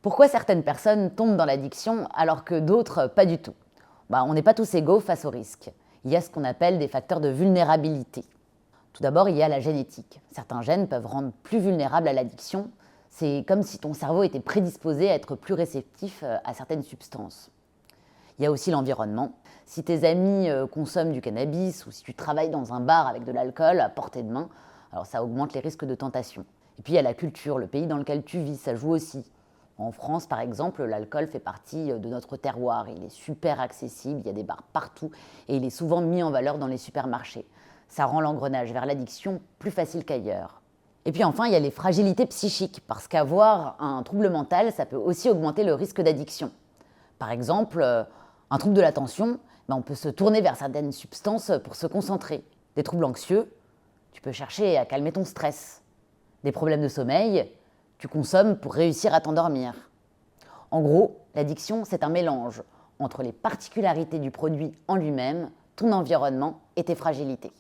Pourquoi certaines personnes tombent dans l'addiction alors que d'autres pas du tout? On n'est pas tous égaux face au risque. Il y a ce qu'on appelle des facteurs de vulnérabilité. Tout d'abord, il y a la génétique. Certains gènes peuvent rendre plus vulnérables à l'addiction. C'est comme si ton cerveau était prédisposé à être plus réceptif à certaines substances. Il y a aussi l'environnement. Si tes amis consomment du cannabis ou si tu travailles dans un bar avec de l'alcool à portée de main, alors ça augmente les risques de tentation. Et puis il y a la culture, le pays dans lequel tu vis, ça joue aussi. En France, par exemple, l'alcool fait partie de notre terroir. Il est super accessible, il y a des bars partout et il est souvent mis en valeur dans les supermarchés. Ça rend l'engrenage vers l'addiction plus facile qu'ailleurs. Et puis enfin, il y a les fragilités psychiques, parce qu'avoir un trouble mental, ça peut aussi augmenter le risque d'addiction. Par exemple, un trouble de l'attention, on peut se tourner vers certaines substances pour se concentrer. Des troubles anxieux, tu peux chercher à calmer ton stress. Des problèmes de sommeil, tu consommes pour réussir à t'endormir. En gros, l'addiction, c'est un mélange entre les particularités du produit en lui-même, ton environnement et tes fragilités.